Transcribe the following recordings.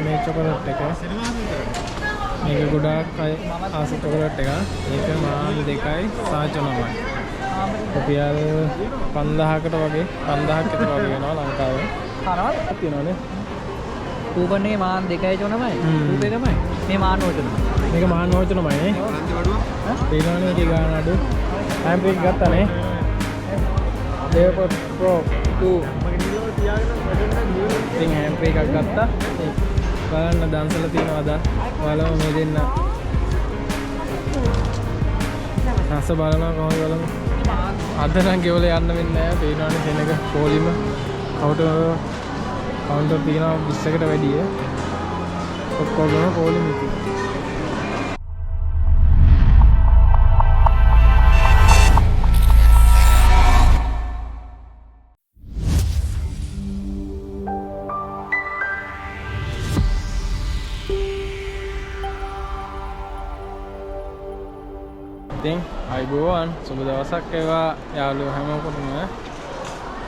මේ චොකලට් එක. මේක ගොඩාක් අය ආස චොකලට් එක. මේක මාන් 2යි සාච 9යි. රුපියල් 5000කට වගේ 5000ක් විතර වගේ වෙනවා ලංකාවේ. කරවල තියෙනවනේ. ඌබන්නේ මාන් 2යි චොනමයි. ඌබේකමයි. මේ මාන් වලටමයි. මේක මාන් වලටමයි නේ. තේරෙනවනේ මේකේ ගාන අඩු. හැම් බ්‍රේක් ගත්තානේ. Leopard Pro 2 ඉතින් හැම් බ්‍රේක් එකක් ගත්තා. බලන්න දන්සල තියෙනවද? ඔයාලම මේ දෙන්න රස බලනවා කොහොමද බලමු. අද නම් ගෙවල යන්න වෙන්නේ නැහැ. පේනවනේ සෙනඟ පොලිම කවුන්ටර් තියෙනවා 20කට වැඩිය. ඔක්කොම පොලිම ඉතින්. ඉතින් අයිබෝවන් සුබ දවසක් වේවා යාළුවෝ හැමෝටම.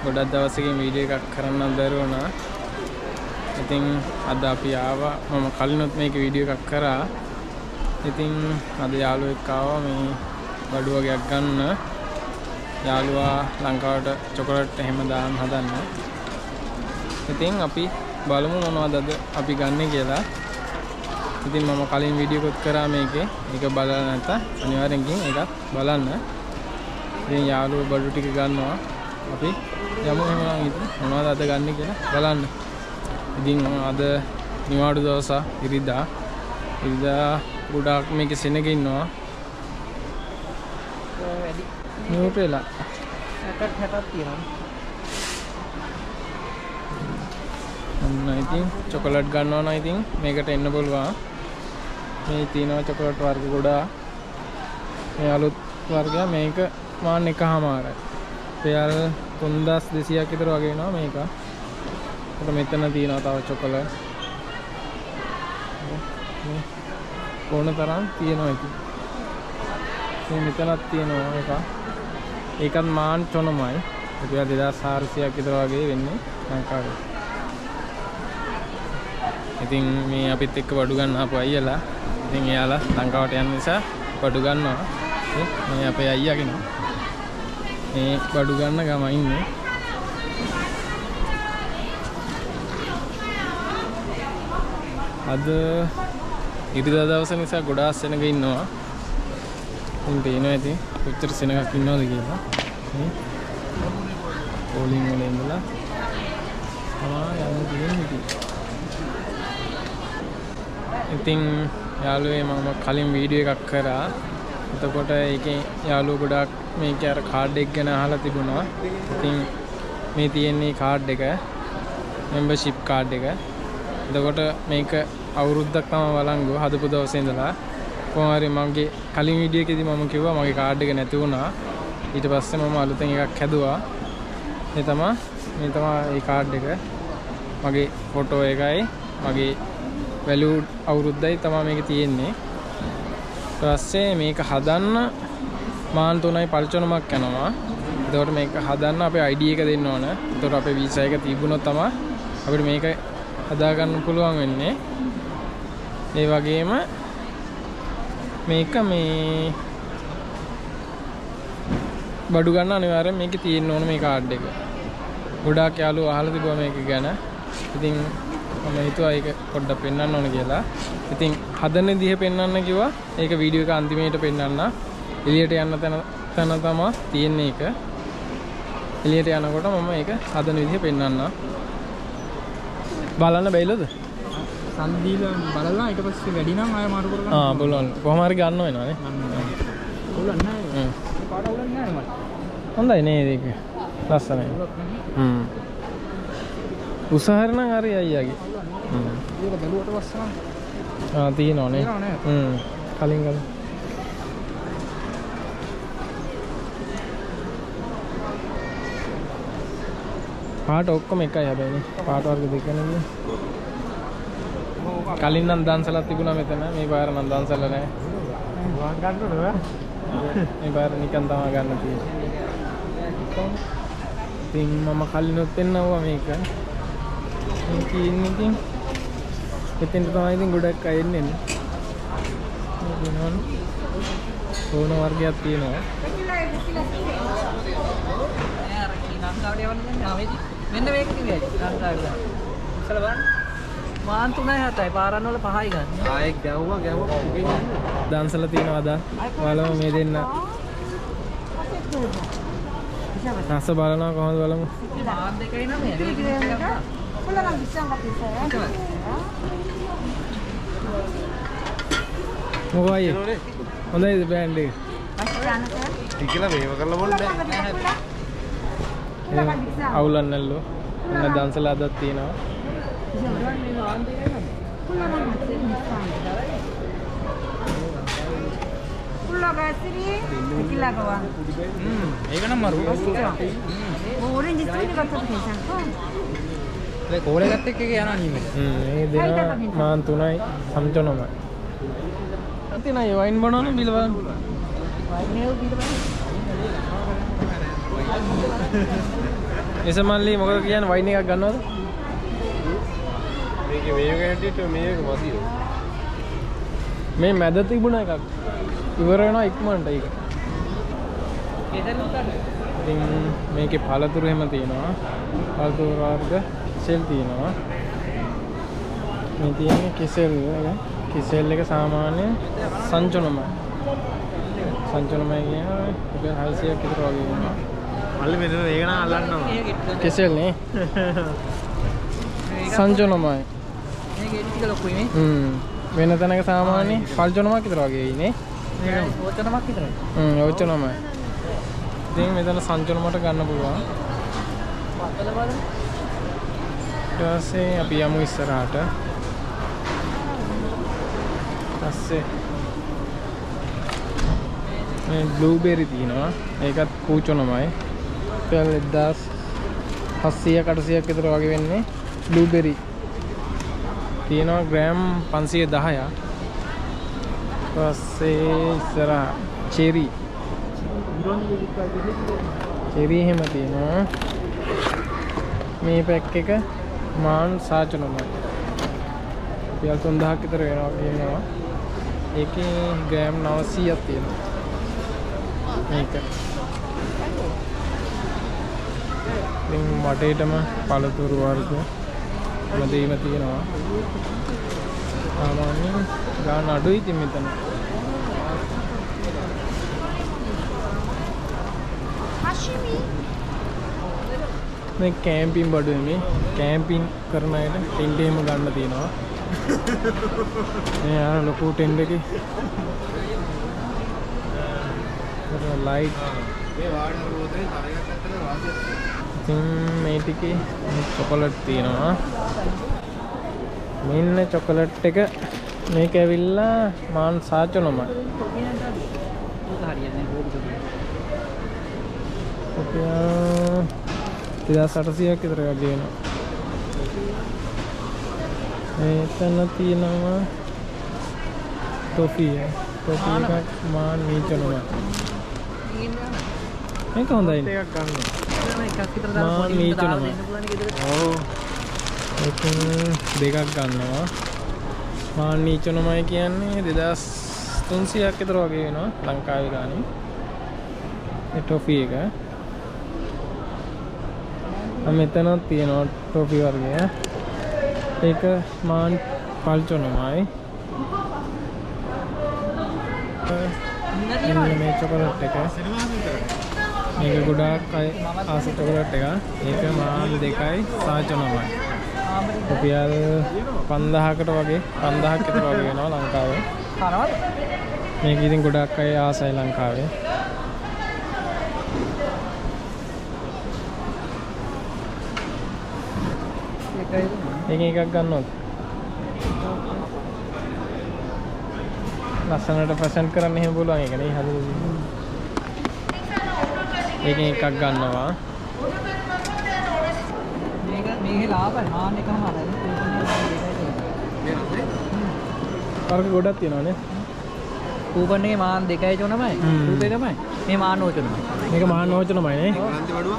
ගොඩක් දවසකින් වීඩියෝ එකක් කරන්න බැරි වුණා. ඉතින් අද අපි ආවා. මම කලිනුත් මේක වීඩියෝ එකක් කරා. ඉතින් අද යාළුවෙක් ආවා මේ බඩු වගේක් ගන්න. යාළුවා ලංකාවට චොකලට් එහෙම දාන්න හදන්න. ඉතින් අපි බලමු මොනවද අද අපි ගන්නෙ කියලා. ඉතින් මම කලින් වීඩියෝ එකක් කරා මේකේ. ඒක බලලා නැත්නම් අනිවාර්යෙන් ගිහින් ඒකත් බලන්න. ඉතින් යාළුවෝ බඩු ටික ගන්නවා. අපි යමු එහෙනම් ඉතින් මොනවද අද ගන්නෙ කියලා බලන්න. ඉතින් අද නිවාඩු දවස ඉරිදා ගොඩාක් මේකේ සෙනග ඉන්නවා. වැඩි නියුට්‍රෙලා 60ක් තියෙනවා. අන්න ඉතින් චොකලට් ගන්නවා නම් ඉතින් මේකට එන්න පුළුවන්. මේ තියෙනවා චොකලට් වර්ග ගොඩාක්. මේ අලුත් වර්ගය මේක මාන් 1.5යි. රුපියල් 3200ක් විතර වගේ වෙනවා මේක. අපිට මෙතන තියෙනවා තව චොකලට්. මේ ඕන තරම් තියෙනවා ඉතින්. මේ මෙතනක් තියෙනවා එක. ඒකත් මාන් 9යි. රුපියල් 2400ක් විතර වගේ වෙන්නේ ලංකාවේ. ඉතින් මේ අපිත් එක්ක බඩු ගන්න ආපු අයියලා. ඉතින් එයාලා ලංකාවට යන නිසා බඩු ගන්නවා. මේ අපේ අයියාගෙන මේ බඩු ගන්න ගම ඉන්නේ. අද ඉරිදා දවස නිසා ගොඩාක් සෙනග ඉන්නවා. ඉතින් පේනවා ඉතින් කොච්චර සෙනගක් ඉන්නවද කියලා. මේ පොලිං වල ඉඳලා යන්න තියෙන්නේ. ඉතින් යාළුවේ මම කලින් වීඩියෝ එකක් කරා. එතකොට ඒකේ යාළුවෝ ගොඩාක් මේකේ අර කාඩ් එක ගැන අහලා තිබුණා. ඉතින් මේ තියෙන්නේ කාඩ් එක membership කාඩ් එක. එතකොට මේක අවුරුද්දක් තමයි වළංගු හදපු දවසේ ඉඳලා. කොහොම හරි මගේ කලින් වීඩියෝ එකේදී මම කිව්වා මගේ කාඩ් එක නැති වුණා. ඊට පස්සේ මම අලුතෙන් එකක් හැදුවා. මේ තමයි ඒ කාඩ් එක. මගේ ෆොටෝ එකයි මගේ වැලියුඩ් අවුරුද්දයි තමයි මේක තියෙන්නේ. ඊට පස්සේ මේක හදන්න මාන් 3යි පල්චනමක් යනවා. එතකොට මේක හදන්න අපේ ID එක දෙන්න ඕන. එතකොට අපේ වීසා එක තිබුණොත් තමයි අපිට මේක හදා ගන්න පුළුවන් වෙන්නේ. ඒ වගේම මේක මේ බඩු ගන්න අනිවාර්යෙන් මේකේ තියෙන්න ඕන මේ කාඩ් එක. ගොඩාක් යාළුවෝ අහලා තිබුණා මේක ගැන. ඉතින් මම හිතුවා ඒක පොඩ්ඩක් පෙන්වන්න ඕන කියලා. ඉතින් හදන විදිහ පෙන්වන්න කිව්වා. ඒක වීඩියෝ එක අන්තිමේට පෙන්වන්න. එළියට යන්න තැන තමයි තියෙන්නේ ඒක. එළියට යනකොට මම ඒක හදන විදිහ පෙන්වන්න. බලන්න බැයිලද? සන්දීලා බලලා ඊට පස්සේ වැඩි නම් ආය මාරු කරගන්න. බලන්න. කොහොම හරි ගන්න වෙනවානේ. උලන් නැහැ. කාට උලන් නැහැ මට. හොඳයි නේද ඒක? ලස්සනයි. උසහර නම් හරි අයියාගේ. ඒක බැලුවට පස්සේ තියෙනවනේ. කලින් ගන්න. පාට ඔක්කොම එකයි හැබැයිනේ. පාට වර්ග දෙකනේ. කලින් නම් දන්සලක් තිබුණා මෙතන. මේ පාර නම් දන්සල නැහැ. වාන් ගන්නද? මේ පාර නිකන් තමයි ගන්න තියෙන්නේ. ඉතින් මම කලිනුත් එන්නවා මේක. මේ තියෙන්නේ ඉතින් එතෙන්ට තමයි ඉතින් ගොඩක් අය එන්නේ. වෙනවනේ. ඕන වර්ගයක් තියෙනවා. ලංකාවට යවන්න දැන් ආවේදි. මෙන්න මේක කිව්වේ ලංකාවට. ඉස්සල බලන්න. මාන් 3.7යි පාරන් වල 5යි ගන්න. ආයෙත් ගැව්වා දන්සල තියෙනවා අද. බලමු මේ දෙන්න. රස බලනවා කොහොමද බලමු. මාන් දෙකයි නම මේක. මොකෝ අයියේ? හොඳයිද බෑන්ඩ් එක? ටිකලා මේව කරලා බලන්න අවුලක් නැල්ලෝ. එන්න දන්සල අදක් තියෙනවා. ඒක නම් මරු. ඒ කෝලේ ගත්ත එක යනවා නීමෙ. මේ දෙන මාන් 3යි සම්චනොමයි. අතිනා ඒ වයින් බනවනේ බිල බලන්න. එසමල්ලි මොකද කියන්නේ වයින් එකක් ගන්නවද? මේකේ මේක හැටියට මේක මදිද? මේ මැද තිබුණ එකක් ඉවර වෙනවා ඉක්මනට ඒක. ඉතින් මේකේ පළතුරු හැම තියෙනවා. පළතුරු වර්ග කෙසෙල් තියෙනවා. මේ තියෙන්නේ කෙසෙල් එක. කෙසෙල් එක සාමාන්‍ය සංචනමයි. සංචනමයි කියන්නේ රුපියල් 600ක් විතර වගේ වෙනවා. මල්ලි මෙතන ඒක නම් අල්ලන්නවා. කෙසෙල් නේ. සංචනමයි. මේක ටික ලොකුයි නේ. වෙන තැනක සාමාන්‍ය පල්චනමක් විතර වගේ ඉන්නේ. මේක ඕචනමක් විතරයි. ඕචනමයි. ඉතින් මෙතන සංචනමට ගන්න පුළුවන්. වතල බලන්න. ඊට පස්සේ අපි යමු ඉස්සරහට. පස්සේ මේ බ්ලූබෙරි තියෙනවා. ඒකත් කූචනමයි. රුපියල් 1700 800ක් විතර වගේ වෙන්නේ බ්ලූබෙරි. තියෙනවා ග්‍රෑම් 510ක්. පස්සේ ඉස්සරහ චෙරි. චෙරි එහෙම තියෙනවා. මේ පැක් එක මාන් සාචනමයි. රුපියල් 3000ක් විතර වෙනවා කියනවා. ඒකේ ග්‍රෑම් 900ක් තියෙනවා. මේක. ඉතින් වටේටම පළතුරු වර්ග මැදීම තියෙනවා. සාමාන්‍යයෙන් ගාන අඩුයි ඉතින් මෙතන. මේ කැම්පින් බඩුවේ මේ කැම්පින් කරන අයට ටෙන්ට් එහෙම ගන්න තියෙනවා. මේ ආ ලොකු ටෙන්ට් එකේ ලයිට් මේ වාඩි වුණොත් තරයක් අතර වාසියක්. ඉතින් මේ ටිකේ චොකලට් තියෙනවා. මෙන්න චොකලට් එක මේක ඇවිල්ලා මාන් සාචනමයි. හරියන්නේ බෝඩ් රුපියල් 2800ක් විතර වගේ වෙනවා. මෙතන තියෙනවා ටොෆි එකක් මාන් නීචනමයි. මේක හොඳයි. එකක් ගන්න. එකක් විතර දාලා මාන් පොඩි දාලා නීචනමයි. දෙන්න පුළුවන් ගෙදර. ඔව්. ඒකෙන් දෙකක් ගන්නවා. මාන් නීචනමයි කියන්නේ 2300ක් විතර වගේ වෙනවා ලංකාවේ ගානේ. මේ ටොෆි එක. මෙතනත් තියෙනවා ටොෆි වර්ගය. ඒක මාන් පල්චනමයි. මෙන්න මේ චොකලට් එක. මේක ගොඩාක් අය ආස චොකලට් එක. ඒක මාන් 2යි සාචනමයි. රුපියල් 5000කට වගේ 5000ක් විතර වගේ වෙනවා ලංකාවේ. කරවද? මේක ඉතින් ගොඩාක් අය ආසයි ලංකාවේ. ඒකෙන් එකක් ගන්නවද? ලස්සනට ප්‍රසන්ට් කරන්න එහෙම පුළුවන් ඒක නේ හදලා. ඒකෙන් එකක් ගන්නවා. මේකේ ලාභයි මාන් එකම හරයි. වර්ග ගොඩක් තියෙනවා නේ. කූපන් එකේ මාන් 2.9යි. රූප එකමයි. මේ මාන් ඕචනමයි. මේක මාන් නෝචනමයි නේ. අන්ති බඩුව.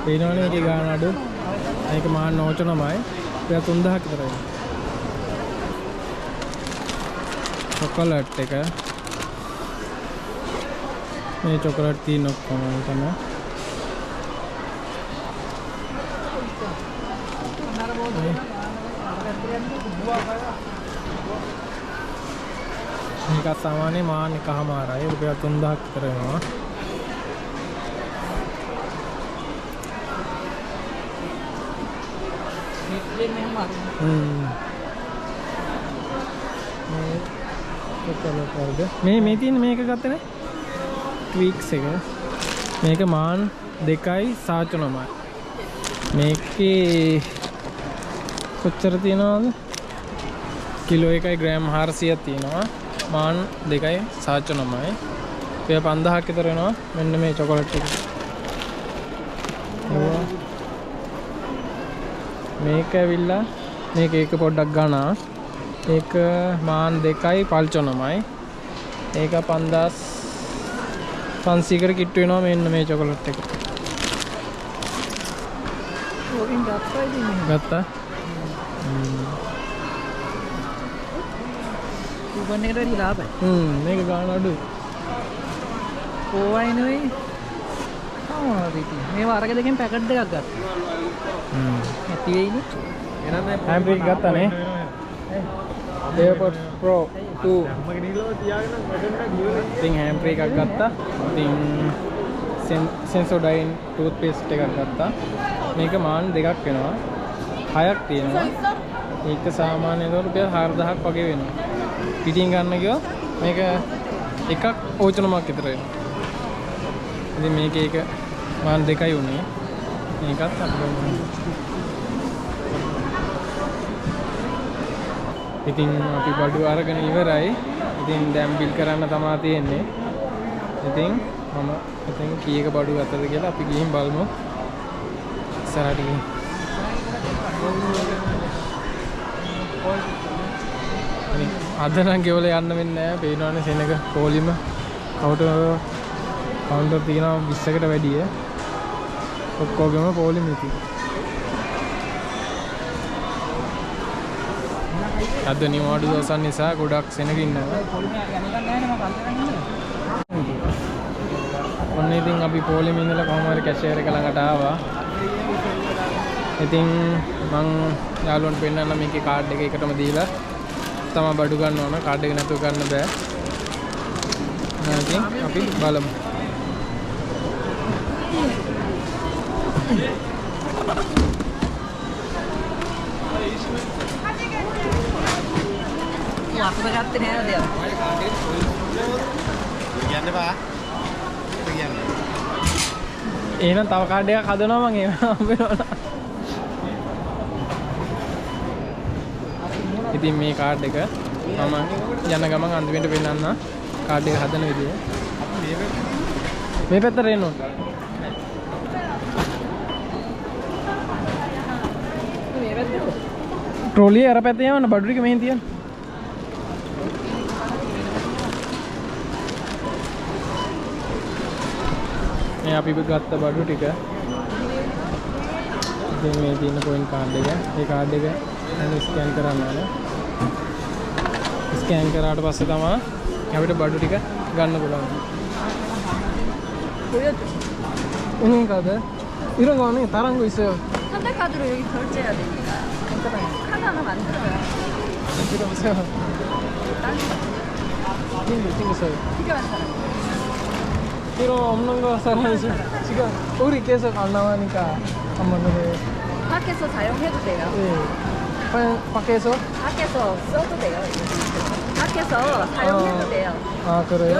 පේනවනේ මේකේ ගාන අඩු. මේක මාන් නෝචනමයි. ඒක 3000ක් විතර වෙනවා. චොකලට් එක මේ චොකලට් තියෙන ඔක්කොම තමයි මේක සාමාන්‍ය මාන එකමාරයි රුපියල් 3000ක් විතර වෙනවා මේ තියෙන මේක ගත්තේ නේ ට්වීක්ස් එක මේක මාන් 2යි සාචු 9යි මේකේ කොච්චර තියෙනවද කිලෝ 1යි ග්‍රෑම් 400ක් තියෙනවා මාන් 2යි සාචු 9යි ඔය 5000ක් විතර වෙනවා මෙන්න මේ චොකලට් එක මේක ඇවිල්ලා මේක එක පොඩ්ඩක් ගන්නවා ඒක මාන් 2යි පල්චෝ 9යි ඒක 5500 කට කිට්ටු වෙනවා මෙන්න මේ චොකලට් එක ඕකෙන් ගත්තා ඉතින් ගත්තා කුපන් එකට වැඩි ලාභයි මේක ගාන අඩුයි ඕවයි නෙවෙයි මේ වර්ග දෙකෙන් පැකට් දෙකක් ගත්තා ඇති වෙයිනේ එහෙනම් හැම්ප්‍රේක් ගත්තා නේ AirPods Pro 2 මගේ නිලව තියාගෙන වැඩකට ගියෝ ඉතින් හැම්ප්‍රේක් එකක් ගත්තා ඉතින් Sensodyne toothpaste එකක් ගත්තා මේක මාන් 2ක් වෙනවා 6ක් තියෙනවා ඒක සාමාන්‍යයෙන් රුපියල් 4000ක් වගේ වෙනවා පිටින් ගන්න ගියොත් මේක එකක් ඕචනමක් විතර වෙනවා ඉතින් මේක එක මාන් 2යි උනේ මේකත් අපිට ඉතින් අපි බඩු අරගෙන ඉවරයි ඉතින් දැන් බිල් කරන්න තමයි තියෙන්නේ ඉතින් මම ඉතින් කීයක බඩු ගත්තද කියලා අපි ගිහින් බලමු ඉස්සරහට ගිහින් අද නම් ගෙවල යන්න වෙන්නේ නැහැ පේනවනේ සෙනඟ පොලිම කවුන්ටර් තියෙනවා 20කට වැඩිය ඔක්කොගෙම පොලිම ඉතින් අද නිවාඩු දවසක් නිසා ගොඩක් සෙනඟ ඉන්නවා ඔන්න ඉතින් අපි පොලිමේ ඉඳලා කොහොම හරි කැෂියර් එක ළඟට ආවා ඉතින් මං යාළුවන්ට පෙන්නන්න මේකේ කාඩ් එක එකටම දීලා තමයි බඩු ගන්න ඕන කාඩ් එක නැතුව ගන්න බෑ ඉතින් අපි බලමු වතුර ගත්තේ නෑ නේද? කියන්න බා කියන්න එහෙනම් තව කාඩ් එකක් හදනවා මං එහෙම හම්බෙනවා ඉතින් මේ කාඩ් එක මම යන ගමන් අන්තිමට පෙන්නන්න කාඩ් එක හදන විදිය මේ පැත්තට එන්න ඕන මේ වැද්දෝ. ට්‍රොලිය අර පැත්තේ යවන්න බඩු ටික මෙහෙන් තියන්න මේ අපි ගත්ත බඩු ටික ඉතින් මේ තියෙන පොයින්ට් කාඩ් එක ඒ කාඩ් එක දැන් ස්කෑන් කරන්න ඕනේ ස්කෑන් කරාට පස්සේ තමයි අපිට බඩු ටික ගන්න පුළුවන් 보여줘. 은행카드 이런 거는 다른 거 있어요 현대카드로 여기 결제해야 되니까. 잠깐만요. 카드 하나 만들어요. 들어보세요 딴 생겼어요 필요한 사람. 필요 없는 거 사람이 지금 우리 계속 안 나가니까 한번 해 밖에서 사용해도 돼요. 예. 밖에서? 밖에서 써도 돼요. 밖에서 사용해도 돼요. 아 그래요?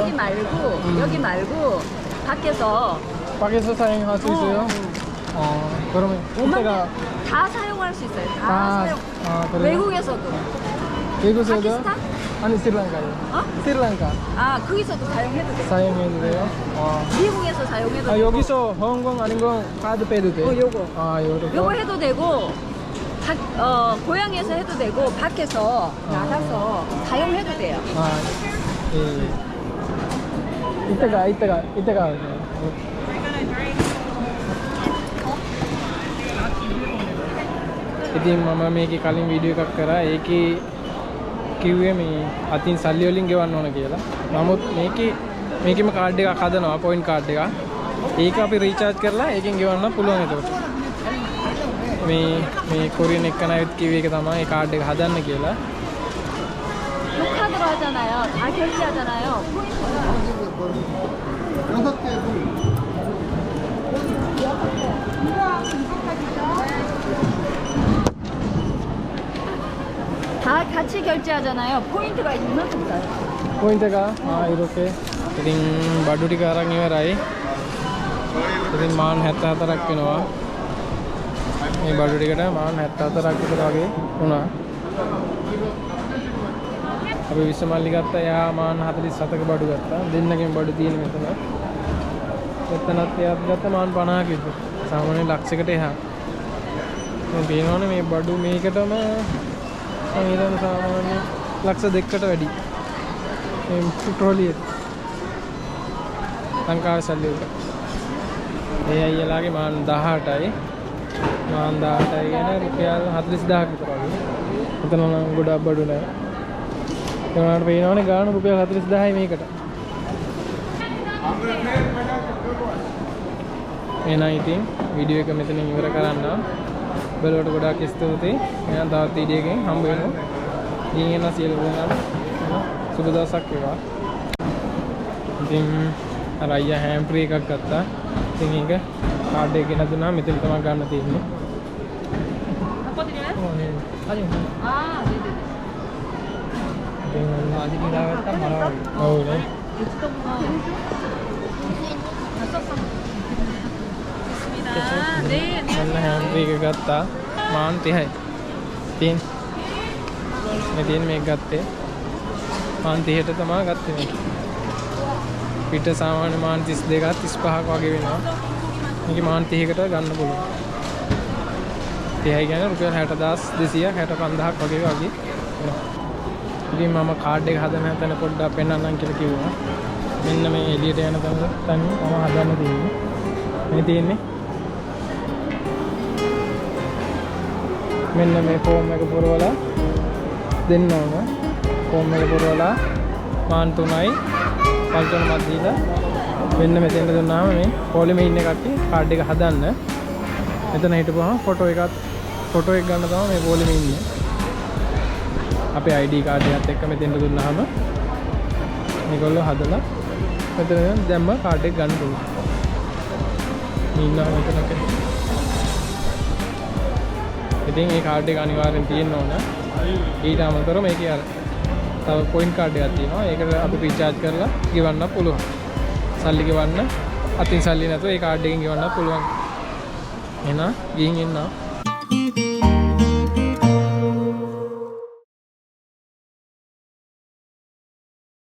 여기 말고 밖에서 밖에서 사용할 수 있어요? 그러면 이때가 다 사용할 수 있어요. 다 다 사용. 아 그래요? 외국에서도. 외국에서도? 파키스탄? 아니 스리랑카요 어? 스리랑카 아 거기서도 사용해도 돼요. 사용해도 돼요? 미국에서 사용해도 아 되고. 여기서 홍콩 아닌 건 카드 빼도 돼? 요거. 아 요거 요거 해도 되고 고향에서 해도 되고 밖에서 나가서 사용해도 돼요. 아 예. 이때가 ඉතින් මම මේකේ කලින් වීඩියෝ එකක් කරා ඒකේ කිව්වේ මේ අතින් සල්ලි වලින් ගෙවන්න ඕන කියලා. නමුත් මේකෙම කාඩ් එකක් හදනවා පොයින්ට් කාඩ් එකක්. ඒක අපි රීචාර්ජ් කරලා ඒකෙන් ගෙවන්න පුළුවන් එතකොට. මේ කොරියන් එක නයිත් කිව්වේ ඒක තමයි ඒ කාඩ් එක හදන්න කියලා. 카드로 하잖아요. 다 결제하잖아요. 다 같이 결제하잖아요. 포인트가 이만큼 나요. පොයින්ට් එක 이렇게. ඉතින් බඩු ටික අරන් ඉවරයි. ඉතින් මාන් 74ක් වෙනවා. මේ බඩු ටිකට මාන් 74ක් විතර වගේ වුණා. අපි විශ්වමල්ලි ගත්තා. එයා මාන් 47ක බඩු ගත්තා. දෙන්නගෙන් බඩු තියෙන මෙතන. එතනත් එයාත් ගත්තා මාන් 50ක විතර. සාමාන්‍ය ලක්ෂයකට එහා. මම කියනවනේ මේ බඩු මේකටම මම හිතන්නේ සාමාන්‍ය ලක්ෂ 2කට වැඩි. මේ ට්‍රොලිය ලංකාවේ සල්ලි වල. ඒ අයියලාගේ මාන් 18යි. මාන් 18යි කියන්නේ රුපියල් 40000ක් විතර වගේ. එතන නම් ගොඩක් බඩු නෑ. ඒ වුණාට පේනවනේ ගාන රුපියල් 40000යි මේකට. එහෙනම් ඉතින් වීඩියෝ එක මෙතනින් ඉවර කරන්න. බලවට ගොඩාක් ස්තුතියි. එහෙනම් තවත් වීඩියෝ එකකින් හම්බ වෙනවා. ඉතින් එන සියලු දෙනාට සුබ දවසක් වේවා. ඉතින් අර අයියා හෑම් ෆ්‍රී එකක් ගත්තා. ඉතින් ඒක කාඩ් එක ගෙනත් දුන්නා. මෙතන තමයි ගන්න තියෙන්නේ. 바꿔드려요? හරි. 아, 네네네. ඉතින් 아직 나갔다 말아요. ඔව් නේ. 유튜브가 됐습니다. 네, මොන හෑම් ෆ්‍රී එක ගත්තා. මාන් 30යි. ඉතින් මේ තියෙන මේක ගත්තේ මාන් 30ට තමයි ගත්තේ මේක. පිට සාමාන්‍ය මාන් 32ක් 35ක් වගේ වෙනවා. මේක මාන් 30කට ගන්න පුළුවන්. 30යි කියන්නේ රුපියල් 60200ක් 65000ක් වගේ වෙනවා. ඉතින් මම කාඩ් එක හදන්න හදන පොඩ්ඩක් පෙන්නන්නම් කියලා කිව්වා. මෙන්න මේ එළියට යන තැන මම හදන්න තියෙන්නේ. මේ තියෙන්නේ මෙන්න මේ ෆෝම් එක පුරවලා දෙන්න ඕන. ෆෝම් එක පුරවලා මාන් 3යි පල්ටන මත් දීලා මෙන්න මෙතෙන්ට දුන්නාම මේ පොලිමේ ඉන්න කට්ටිය කාඩ් එක හදන්න. මෙතන හිටපුවාම ෆොටෝ එක ගන්න තමයි මේ පොලිමේ ඉන්නේ. අපේ ID කාඩ් එකත් එක්ක මෙතෙන්ට දුන්නාම මේගොල්ලෝ හදලා මෙතන දැම්ම කාඩ් එක ගන්න පුළුවන්. ඉන්නවා මෙතනක. ඉතින් මේ කාඩ් එක අනිවාර්යෙන් තියෙන්න ඕන. ඊට අමතරව මේකේ අර තව පොයින්ට් කාඩ් එකක් තියෙනවා. ඒකට අපි රීචාර්ජ් කරලා ගෙවන්න පුළුවන්. සල්ලි ගෙවන්න අතින් සල්ලි නැතුව ඒ කාඩ් එකෙන් ගෙවන්න පුළුවන්. එහෙනම් ගිහින් එන්න.